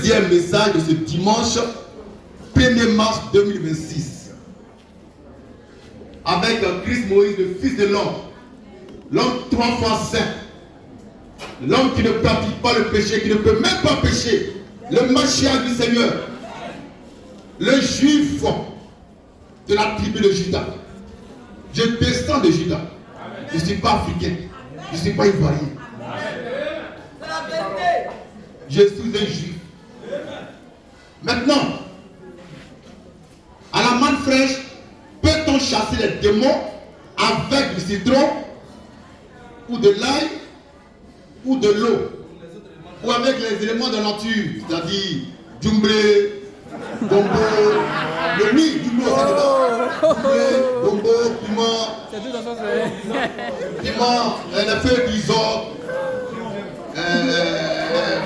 deuxième message de ce dimanche 1er mars 2026. Avec Christ Moïse, le fils de l'homme 3 fois saint, l'homme qui ne pratique pas le péché, qui ne peut même pas pécher, le Mashiach du Seigneur, le juif de la tribu de Juda. Je descends de Juda. Je ne suis pas africain, je ne suis pas ivoirien. Je suis un juif. Maintenant, à la manne fraîche, peut-on chasser les démons avec du citron ou de l'ail ou de l'eau ou avec les éléments de la nature, c'est-à-dire djumblé, gombo, le oui, du mot, c'est dedans. Gombo, piment, les feuilles d'isop,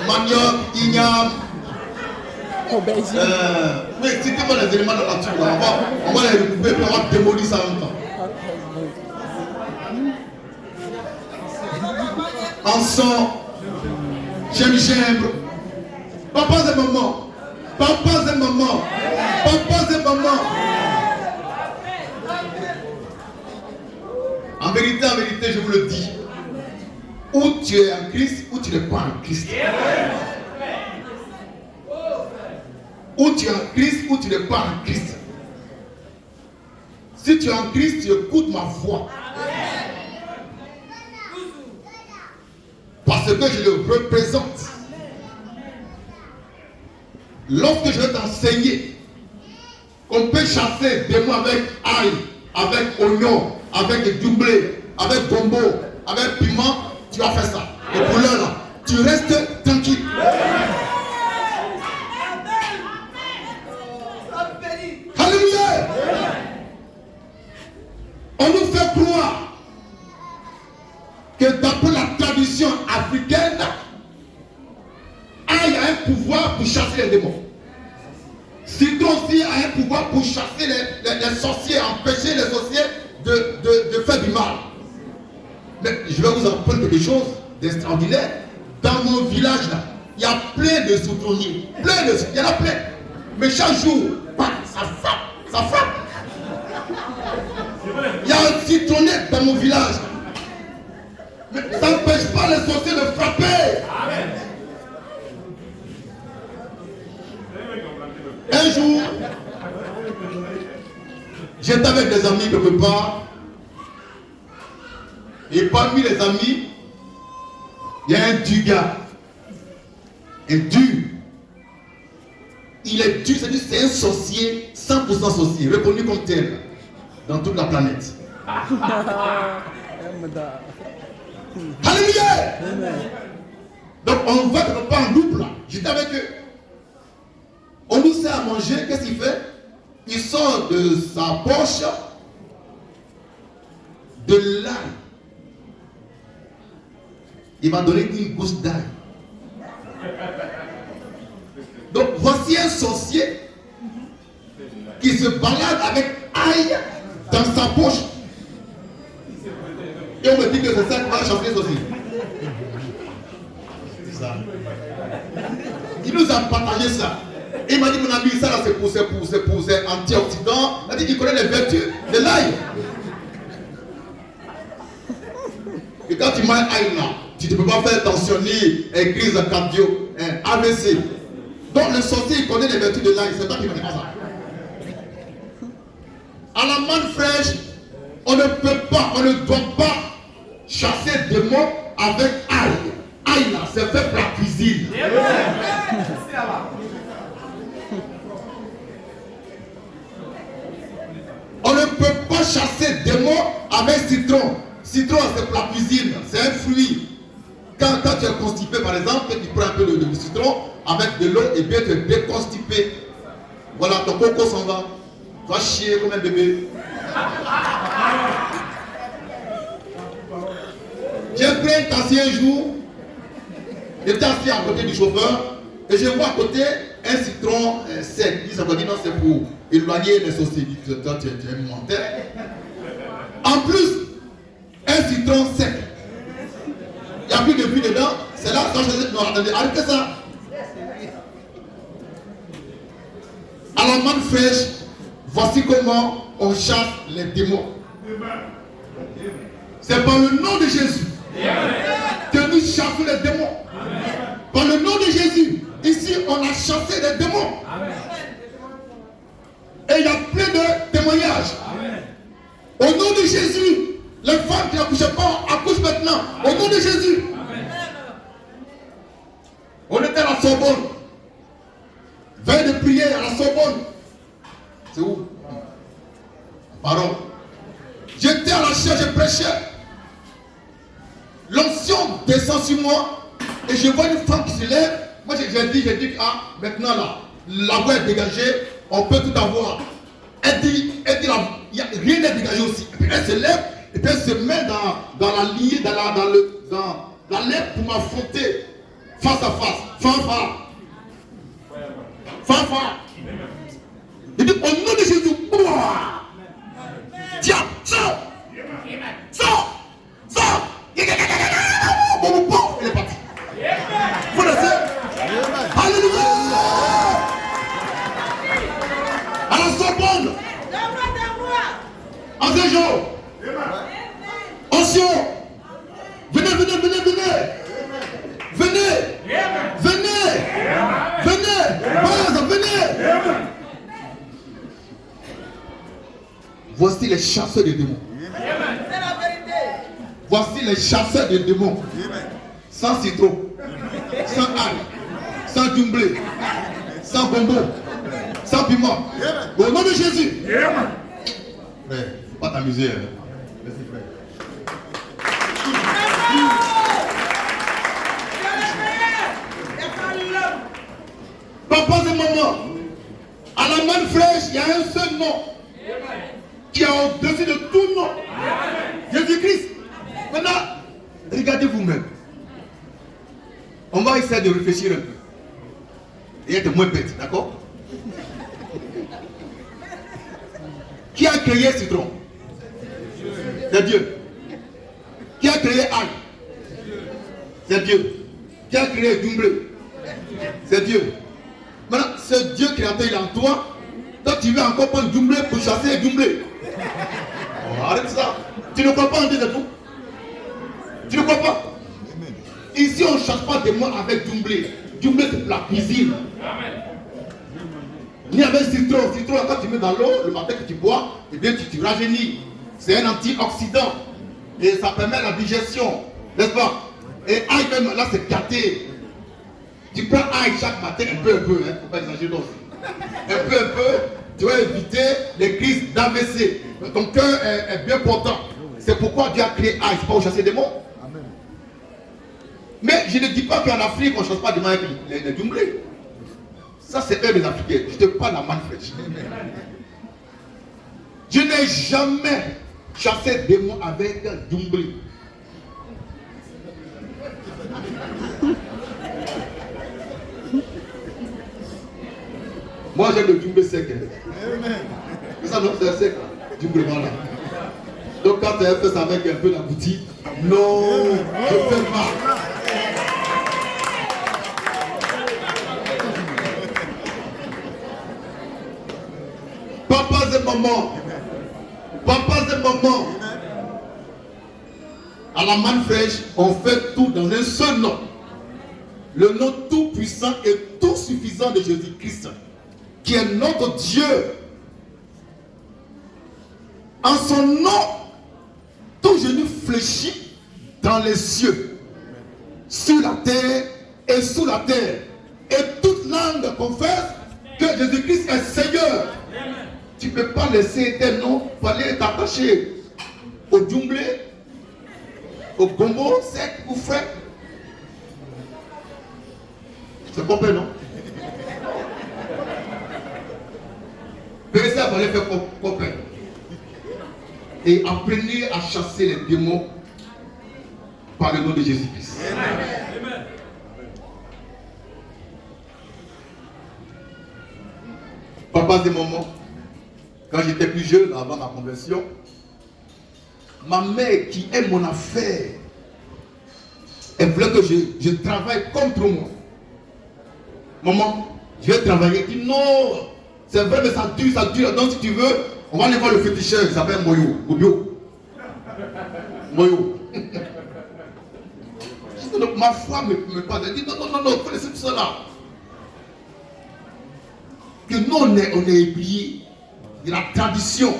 manioc, igname. Oui, citez-moi les éléments de la nature, là. On va les recouper et on va démolir ça en même temps. Encens, gingembre, papas et maman, papas et maman, papas et maman. En vérité, je vous le dis, ou tu es en Christ, ou tu n'es pas en Christ. Ou tu es en Christ, ou tu n'es pas en Christ. Si tu es en Christ, tu écoutes ma voix. Parce que je le représente. Lorsque je vais t'enseigner qu'on peut chasser des mots avec ail, avec oignon, avec du blé, avec gombo, avec piment, tu vas faire ça. Et pour l'heure là, tu restes tranquille. Alléluia. On nous fait croire que d'après la tradition africaine, ail a un pouvoir pour chasser les démons. Citron aussi a un pouvoir pour chasser les sorciers, empêcher les sorciers de faire du mal. Mais je vais vous apprendre quelque chose d'extraordinaire. Dans mon village là, il y a plein de citronniers. Il y en a plein. Mais chaque jour, ça frappe. Il y a un citronnier dans mon village. Mais ça n'empêche pas les sorciers de frapper. Amen. Un jour, j'étais avec des amis quelque part. Et parmi les amis, il y a un dur gars. Un dur. Il est dur, c'est un sorcier, 100% sorcier, reconnu comme tel dans toute la planète. Alléluia. Donc on va quelque part en double. J'étais avec eux. On nous sert à manger, qu'est-ce qu'il fait? Il sort de sa poche de l'ail. Il m'a donné une gousse d'ail. Donc voici un sorcier qui se balade avec ail dans sa poche. Et on me dit que c'est ça qui va chasser les sorciers. C'est ça. Il nous a partagé ça. Et il m'a dit, mon ami, ça là c'est pour antioxydants. Il a dit qu'il connaît les vertus de l'ail. Et quand tu manges ail là, tu ne peux pas faire tensionner, crise cardio, AVC. Donc le sorcier il connaît les vertus de l'ail, c'est toi qui ne connais pas ça. À la manne fraîche, on ne peut pas, on ne doit pas chasser des démons avec ail. Ail là, c'est fait pour la cuisine. On ne peut pas chasser des démons avec citron. Citron, c'est pour la cuisine, c'est un fruit. Quand tu es constipé, par exemple, tu prends un peu de citron avec de l'eau et bien tu es déconstipé. Voilà, ton coco s'en va. Tu vas chier comme un bébé. J'ai pris un taxi un jour. J'étais assis à côté du chauffeur et je vois à côté un citron sec. Il m'a dit non, c'est pour éloigner les sorciers. Toi, tu es menteur. En plus, un citron sec. Il n'y a plus de vie dedans. C'est là quand je dis non, attendez, arrêtez ça. manne fraîche, voici comment on chasse les démons. C'est par le nom de Jésus que nous chassons les démons. Par le nom de Jésus, ici on a chassé les démons. Et il y a plein de témoignages. Au nom de Jésus, les femmes qui n'accouchent pas accouchent maintenant. Au nom de Jésus. On était à la Sorbonne. Veille de prière à la Sorbonne. C'est où? Pardon. J'étais à la chaire, je prêchais. L'onction descend sur moi et je vois une femme qui se lève. Moi j'ai dit, ah, maintenant là, la voie est dégagée, on peut tout avoir. Elle dit rien n'est dégagé aussi. Et puis elle se lève et puis elle se met dans la ligne, dans l'air pour m'affronter face à face. Fanfare. Il dit au nom de Jésus, tiens, sors. Il est parti. Vous le savez? Alléluia. À la Sorbonne. En ce jour. Ancien. Venez. Voici les chasseurs de démons. Voici les chasseurs de démons. Sans citron, sans ail, sans dumblé, sans bonbon, sans piment. Au nom de Jésus. Frère, faut pas t'amuser. Merci frère. Papa et maman, à la manne fraîche, il y a un seul nom qui est au-dessus de tout nom. Jésus-Christ. Maintenant, regardez vous-même. On va essayer de réfléchir un peu. Et être moins bête, d'accord? Qui a créé citron? C'est Dieu. Qui a créé ail? C'est Dieu. Qui a créé dumblé? C'est Dieu. Maintenant, ce Dieu créateur, il est en toi. Toi, tu veux encore prendre dumblé pour chasser dumblé. Oh, arrête ça. Tu ne crois pas en Dieu de tout? Tu ne crois pas? Ici, on ne chasse pas des mots avec dumblé. Dumblé, c'est pour la cuisine. Ni avec citron. Citron, quand tu mets dans l'eau, le matin que tu bois, eh bien, tu rajeunis. C'est un antioxydant. Et ça permet la digestion. N'est-ce pas? Et ail, même là, c'est gâté. Tu prends ail chaque matin, un peu, hein. Il ne faut pas exagérer aussi. Un peu, tu vas éviter les crises d'AVC. Ton cœur est bien portant. C'est pourquoi Dieu a créé ail. C'est pas pour chasser des mots. Mais je ne dis pas qu'en Afrique, on ne chasse pas des mots avec les dumblés. Ça, c'est eux les Africains. Je te parle à manne fraîche. Je n'ai jamais chassé des mots avec un dumblé. Moi, j'aime le dumblé sec. Ça, non, c'est sec. Dumblé, voilà. Donc, quand tu as fait ça avec un peu d'abouti, non, je fais pas. Papas et mamans, à la manne fraîche, on fait tout dans un seul nom. Le nom tout puissant et tout suffisant de Jésus-Christ, qui est notre Dieu. En son nom, tout genou fléchit dans les cieux, sur la terre et sous la terre. Et toute langue confesse que Jésus-Christ est Seigneur. Tu ne peux pas laisser tes noms aller t'attacher au dumblé, au gombo sec ou frais. C'est compris, non? Pensez à aller faire copain. Et apprenez à chasser les démons par le nom de Jésus-Christ. Amen. Papas et mamans, quand j'étais plus jeune, avant ma conversion, ma mère qui aime mon affaire, elle voulait que je travaille contre moi. Maman, je vais travailler. Elle dit non, C'est vrai, mais ça dure, ça dure. Donc, si tu veux, on va aller voir le féticheur, il s'appelle Moyo. Moyo. Moyo. Donc, ma foi me parle. Elle dit non, il faut laisser tout ça là. Que nous, on est oubliés de la tradition.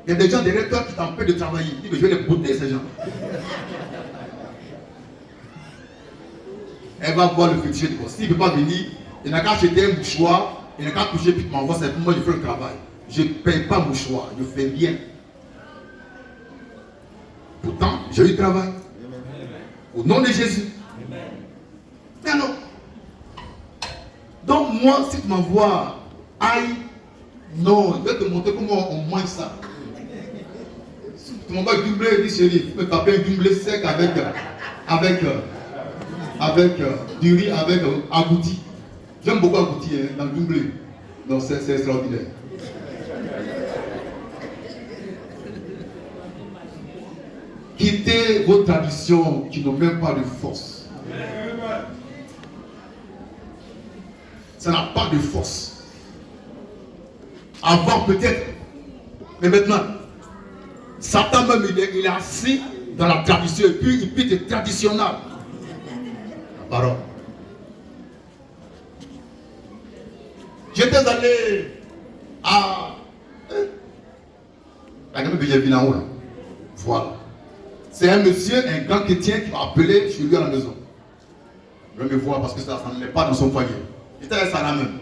Il y a des gens derrière toi qui t'empêchent de travailler. Il dit, mais je vais les botter, ces gens. Elle va voir le féticheur. S'il ne peut pas venir, il n'a qu'à acheter un mouchoir, il n'a qu'à coucher, puis m'envoie, c'est pour moi, je fais le travail. Je ne paye pas mouchoir, je fais bien. Pourtant, j'ai eu travail. Au nom de Jésus. Mais alors, donc moi, si tu m'envoies, aïe, non, je vais te montrer comment on mange ça. Si tu m'envoies doublé, dis chérie, tu peux taper un doublé sec avec du riz, avec agouti. J'aime beaucoup agouti hein, dans le doublé. Donc c'est extraordinaire. Quittez vos traditions qui n'ont même pas de force. Ça n'a pas de force. Avant peut-être, mais maintenant, Satan même il est assis dans la tradition et puis il peut être traditionnel. La parole. J'étais allé à la gamme que j'ai vu là-haut. Voilà. C'est un monsieur, un grand chrétien qui m'a appelé chez lui à la maison. Je vais me voir parce que ça ne l'est pas dans son foyer. J'étais à ça la même.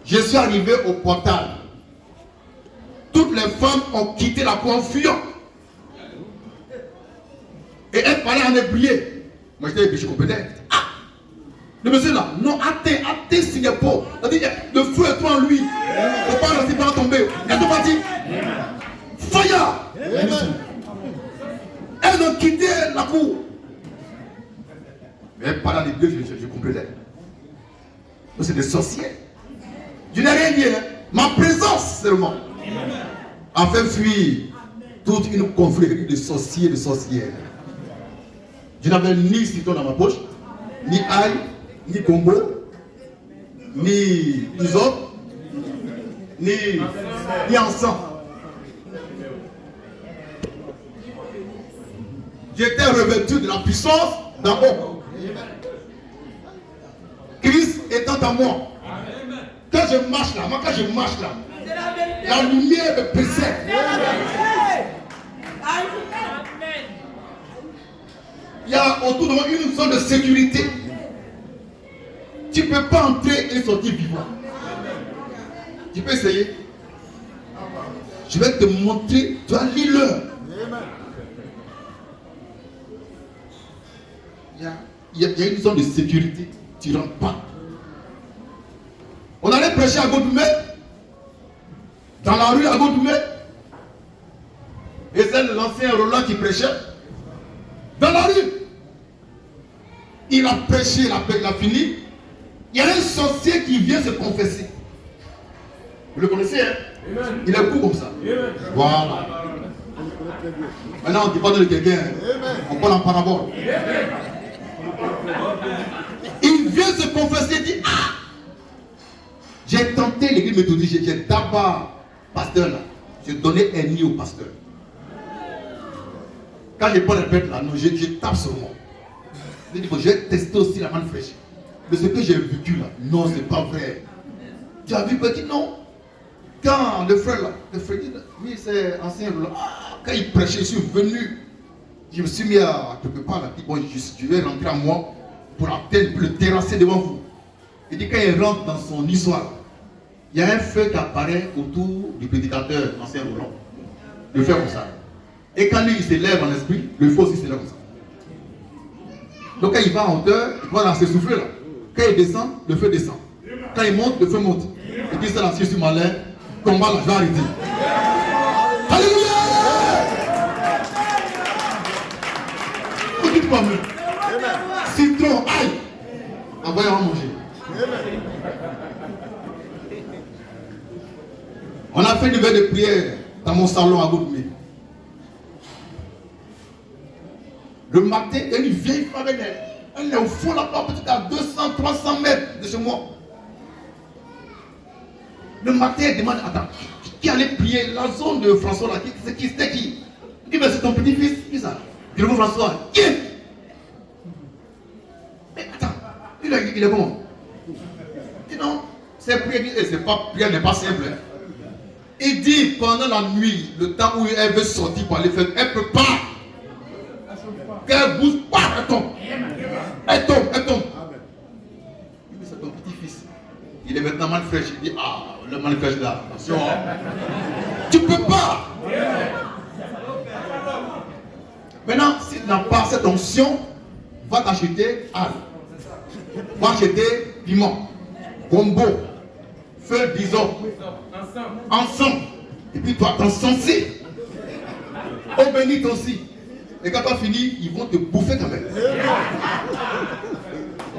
Je suis arrivé au portail. Toutes les femmes ont quitté la cour en fuyant. Et elles parlaient en hébreu. Moi j'étais je comprenais. Ah! Le monsieur là, non, attends, s'il n'est pas. Le feu est toi en lui. Il ne faut pas laisser pas tomber. Elles sont parties. Fire! Elles ont quitté la cour. Mais pendant les deux, je comprenais. C'est des sorciers. Je n'ai rien dit. Hein. Ma présence seulement a fait fuir toute une confrérie de sorciers et de sorcières. Je n'avais ni citron dans ma poche, ni ail, ni combo, ni isope, ni encens. J'étais revêtu de la puissance d'en haut. Christ étant en moi. Quand je marche là, la lumière me précède. Il y a autour de moi une zone de sécurité. Tu ne peux pas entrer et sortir vivant. Tu peux essayer. Je vais te montrer, tu as l'île. Il y a une zone de sécurité. Tu ne rentres pas. On allait prêcher à Godoumé, dans la rue à Godoumé, et c'est l'ancien Roland qui prêchait, dans la rue. Il a prêché, il a fini. Il y a un sorcier qui vient se confesser. Vous le connaissez, hein? Amen. Il est court comme ça. Amen. Voilà. Maintenant, on ne dit pas de quelqu'un, hein? On parle en parabole. Amen. Il vient se confesser et dit, ah! J'ai tenté l'église méthodiste, j'ai d'abord pasteur là. J'ai donné un nid au pasteur. Quand je prends la bête là, non, je tape sur moi. Je dis, j'ai testé aussi la manne fraîche. Mais ce que j'ai vécu là, non, c'est pas vrai. Tu as vu petit non? Quand le frère là, le frère dit, oui, c'est ancien là. Quand il prêchait, je suis venu. Je me suis mis à quelque part là. Bon, je vais rentrer à moi pour le terrasser devant vous. Il dit quand il rentre dans son histoire, il y a un feu qui apparaît autour du prédicateur, ancien Roland. Le feu comme ça. Et quand lui il s'élève en esprit, le feu aussi s'élève comme ça. Donc quand il va en hauteur, il va dans ses souffles là. Quand il descend, le feu descend. Quand il monte, le feu monte. Il dit ça là, si je suis malin, combat là, je vais arrêter. Alléluia! Dites-moi mieux. Citron, aïe. Envoyez à manger. On a fait une veille de prière dans mon salon à Godoumé. Le matin, il y a une vieille femme, elle est au fond là-bas, peut-être à 200, 300 mètres de chez moi. Le matin, elle demande, attends, qui allait prier la zone de François là? C'était qui? Il dit, mais c'est ton petit-fils. Qui ça? Il dit, François. Qui? Mais attends, il est comment? Il dit, non, c'est prière, c'est pas, prière n'est pas simple. Hein. Il dit, pendant la nuit, le temps où elle veut sortir pour aller faire, elle ne peut pas. Qu'elle bouge pas, elle tombe. Elle tombe, elle tombe. Il dit, c'est ton petit-fils. Il est maintenant mal fraîche. Il dit, ah, le mal fraîche là, attention. Tu ne peux pas. Maintenant, si tu n'as pas cette onction, va t'acheter Al. Va acheter piment, gombo, feu bison, ensemble. Et puis toi, t'encenser. Eau bénite aussi. Et quand tu as fini, ils vont te bouffer quand même.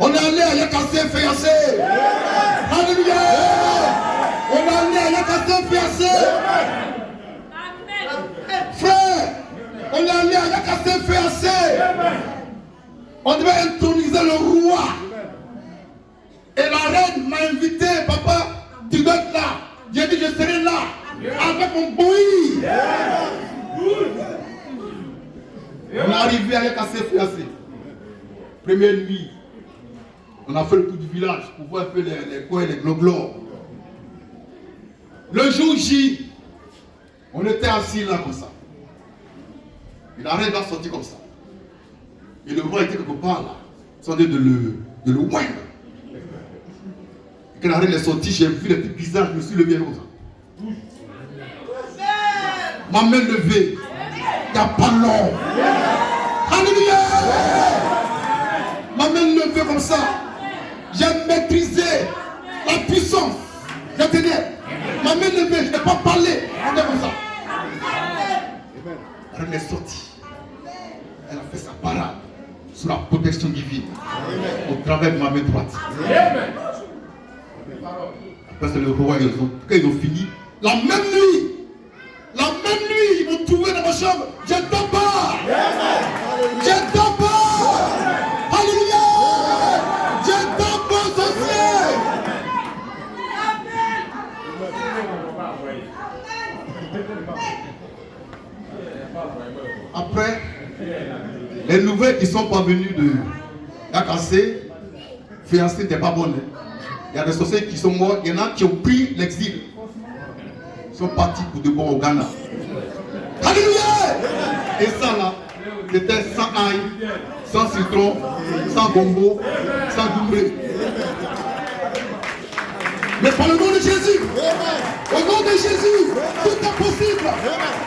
On est allé à Yakassé fiancé. Alléluia. On est allé à Yakassé fiancé. Frère, on est allé à Yakassé fiancé. On devait introniser le roi. Et la reine m'a invité, papa, tu dois être là. J'ai dit, je serai là, avec mon bouilli. On est arrivé à Yakassé fiancé. Première nuit, on a fait le tour du village pour voir un peu les coins et les gloglos. Le jour J, on était assis là comme ça. Et la reine va sortir comme ça. Et le roi était quelque part là. Ils sont en train de le oindre. Et quand la reine est sortie, j'ai vu les petits visages, je me suis levé comme ça. Ma main levée. Il n'y a pas long. Alléluia. Ma main levée comme ça. J'ai maîtrisé la puissance. Je tenais. Ma main levée, je n'ai pas parlé. C'était comme ça. La reine est sortie. Elle a fait sa parade sous la protection divine. Au travers de ma main droite. Après c'est le roi, quand ils ont fini, la même nuit, ils m'ont trouvé dans ma chambre. Je dors pas. Je dors pas. Alléluia. Je dors pas, sorcier. Après, les nouvelles qui sont parvenues de Yakassé, fiancé n'était pas bonne. Il y a des sorciers qui sont morts, il y en a qui ont pris l'exil. Ils sont partis pour de bon au Ghana. Alléluia! Et ça là, c'était sans ail, sans citron, sans gombo, sans doublé. Mais par le nom de Jésus, au nom de Jésus, tout est possible.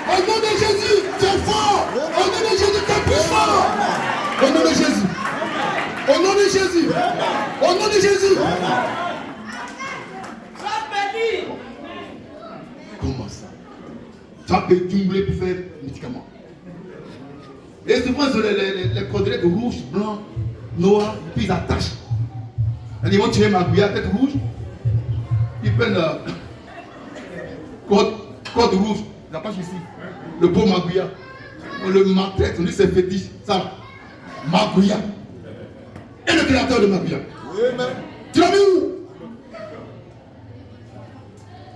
Au nom de Jésus, tu es fort. Au nom de Jésus, tu es puissant. Au nom de Jésus. Au nom de Jésus. Au nom de Jésus. Comment ça? Tu as payé doublé pour faire médicaments. Et souvent, les quadrillettes rouges, blancs, noirs, puis ils attachent. Ils vont tirer ma bouillade tête rouge. Ils prennent code rouge, la page ici. Le beau magouilla. On le maltraite, on dit c'est fétiche. Ça, magouilla. Et le créateur de magouilla. Tu l'as vu où?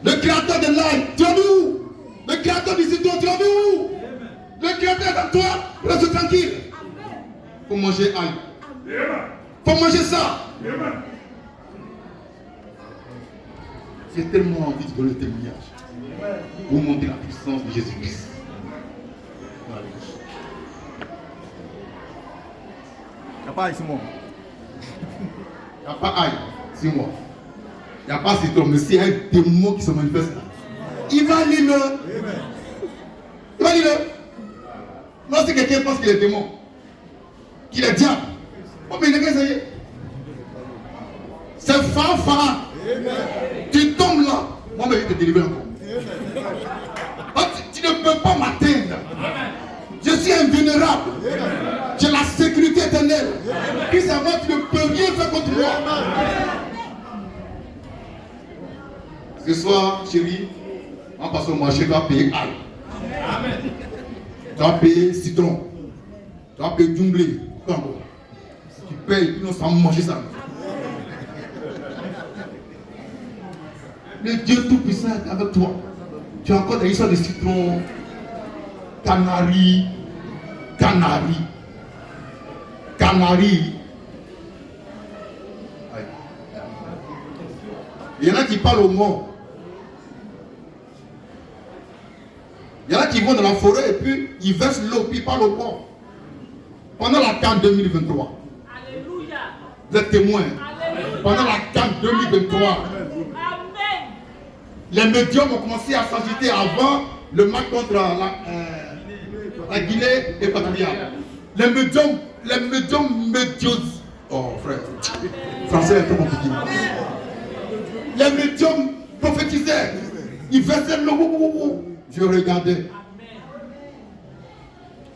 Le créateur de l'ail, tu l'as vu où? Le créateur du citron, tu l'as vu où? Le créateur est en toi, reste tranquille. Faut manger ail. Faut manger ça. J'ai tellement envie de donner le témoignage pour montrer la puissance de Jésus-Christ. Il n'y a pas ail, c'est moi. Il n'y a pas ail, c'est moi. Il n'y a pas citron, mais s'il y a un démon qui se manifeste là, il va aller le. Il va aller le. Non, si quelqu'un pense qu'il est démon, qu'il est diable, oh, mais il n'est pas essayé. C'est Phare. Tu tombes là, moi je vais te délivrer encore. Tu ne peux pas m'atteindre. Je suis invulnérable. J'ai la sécurité éternelle. Puis ça va, tu ne peux rien faire contre moi. Ce soir, chérie, en passant au marché, tu vas payer ail. Tu vas payer citron. Tu vas payer doublé. Tu payes, puis on s'en manger ça. le Dieu Tout-Puissant est avec toi. Tu as encore des histoires de citron, canari. Il y en a qui parlent au mort. Il y en a qui vont dans la forêt et puis ils versent l'eau, puis ils parlent au mort. Pendant la CAN 2023. Alléluia. Vous êtes témoins. Alléluia. Pendant la CAN 2023. Amen. Les médiums ont commencé à s'agiter avant le match contre la Guinée équatoriale. Les médiums oh frère, français est un peu compliqué. Les médiums prophétisaient. Ils versaient l'eau. Je regardais.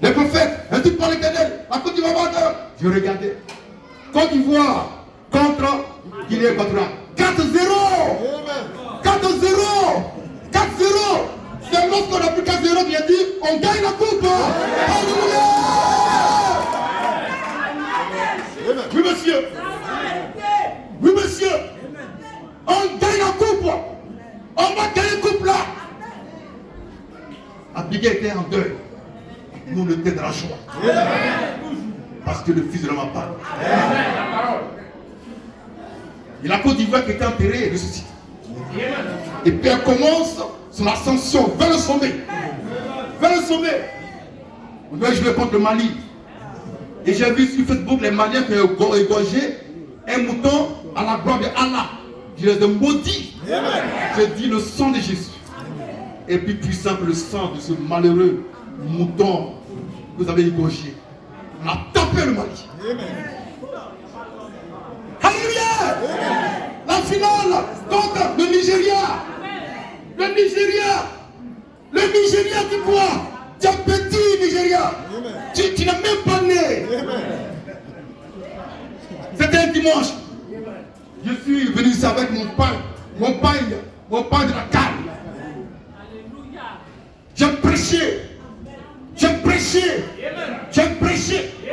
Les prophètes, ainsi par l'Éternel, à Côte d'Ivoire, je regardais. Côte d'Ivoire contre Guinée équatoriale. 4-0. 4-0. 4-0. C'est lorsqu'on a plus 4-0 qui a dit on gagne la coupe. Alléluia. Oui monsieur. Oui monsieur. On gagne la coupe. On va gagner la coupe là. Abigail était en deuil. Nous on était dans la joie. Parce que le Fils de l'homme a parlé. Et la Côte d'Ivoire qui était enterrée et ressuscite. Et puis elle commence son ascension vers le sommet. Vers le sommet. On doit jouer contre le Mali. Et j'ai vu sur Facebook les Maliens qui ont égorgé un mouton à la gloire de Allah. Je les ai maudits. J'ai dit le sang de Jésus est plus puissant que le sang de ce malheureux mouton que vous avez égorgé. On a tapé le Mali. Alléluia. La finale contre le Nigeria. Le Nigeria qui quoi? Tu es petit Nigeria. Tu n'es même pas né. C'était un dimanche. Je suis venu ici avec mon pain de la canne. J'ai prêché.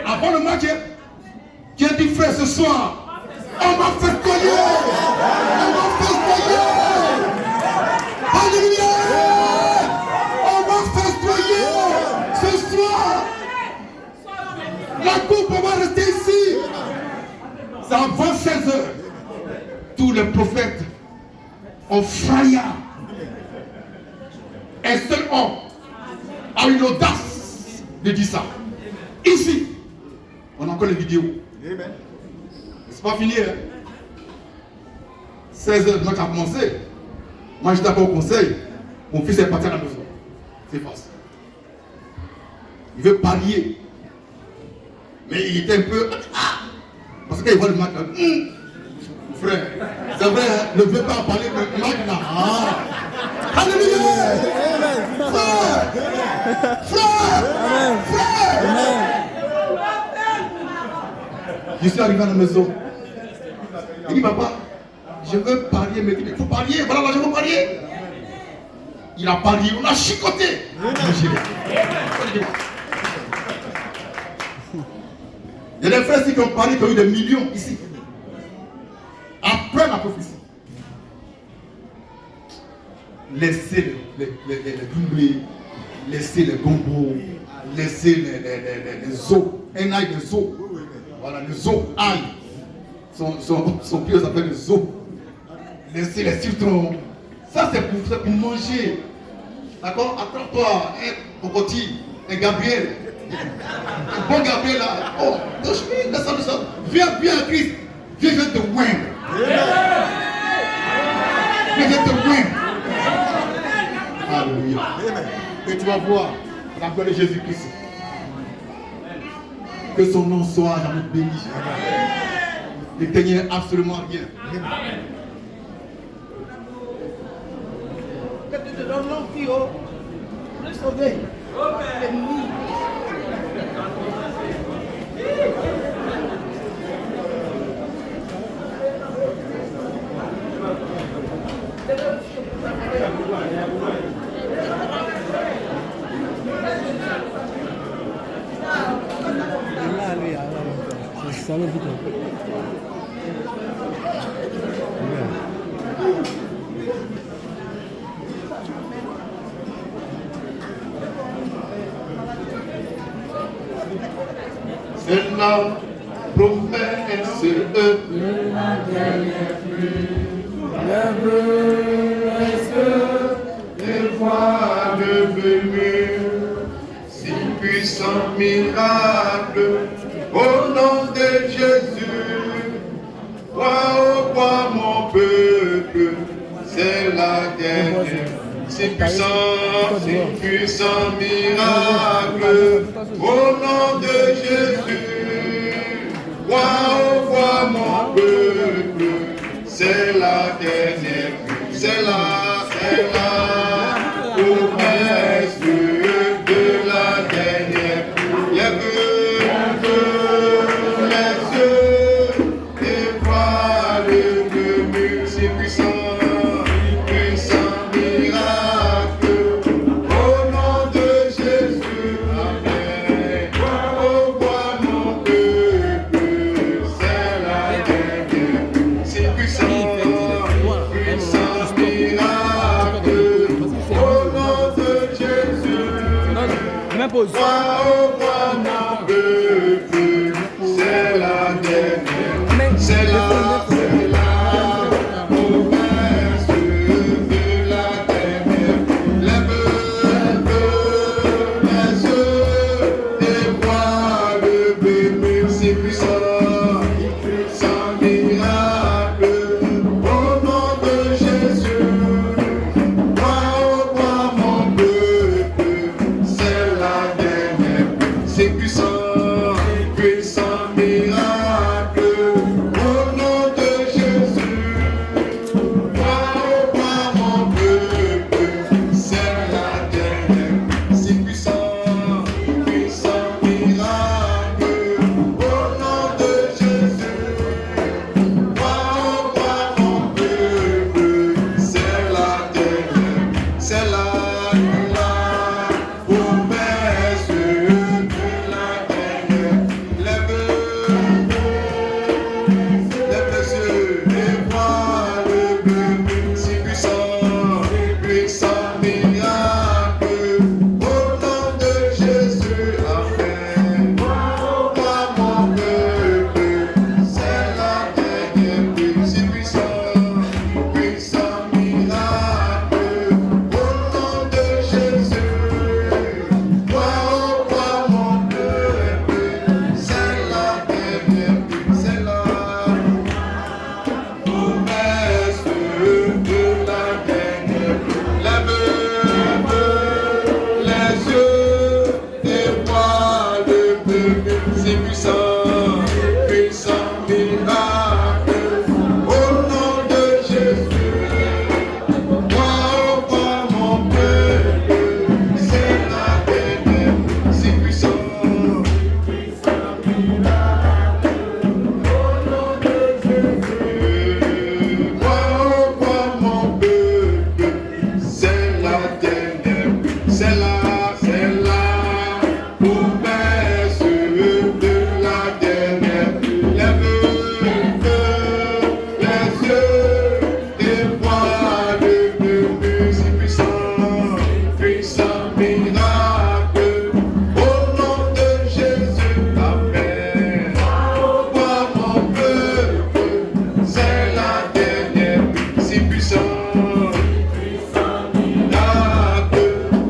Avant le match, j'ai dit frère ce soir, on va festoyer. Alléluia. On va festoyer ce soir. La coupe va rester ici. C'est avant 16 heures. Tous les prophètes ont failli. Un seul homme a eu l'audace de dire ça. Ici, on a encore les vidéos. C'est pas fini. 16 heures, donc a commencé. Moi, j'étais encore au conseil. Mon fils est parti à la maison. C'est facile. Il veut parier. Mais il était un peu. Parce qu'il voit le match. Frère, c'est vrai, ne veut pas parler de match là. Alléluia. Frère. Je suis arrivé à la maison. Il dit, papa, je veux parier, mais il faut parier, voilà, là, je veux parier. Il a parié, on a chicoté. Il y a des frères ici qui ont parié, qui ont eu des millions ici. Après la prophétie. Laissez les doublés, laissez les gombos, laissez les os, un ail des os. Voilà, les os, ail. Son pied s'appelle les os. Laissez les citrons. Ça, c'est pour manger. D'accord? Attends-toi, un cocotier, un Gabriel. Un bon Gabriel là. Oh, viens, Christ. Viens, je vais te win. Viens, je vais te win. Alléluia. Et tu vas voir la gloire de Jésus-Christ. Que son nom soit jamais béni. N'éteignez absolument rien. Que tu te donnes l'enfant, le sauver. Ça va vite. la promesse de la dernière pluie. Laisse les voix de venue, si puissant miracle, au nom de Jésus. Crois au roi mon peuple, c'est la dernière. Si puissant miracle, au nom de Jésus. Crois au roi mon peuple, c'est la dernière. C'est la promesse de la dernière. Lève les yeux et vois le mur si puissant miracle. Au nom de Jésus, Amen. Au roi mon peuple, c'est la dernière. Si puissant miracle. Au nom de Jésus. Même pause. Crois au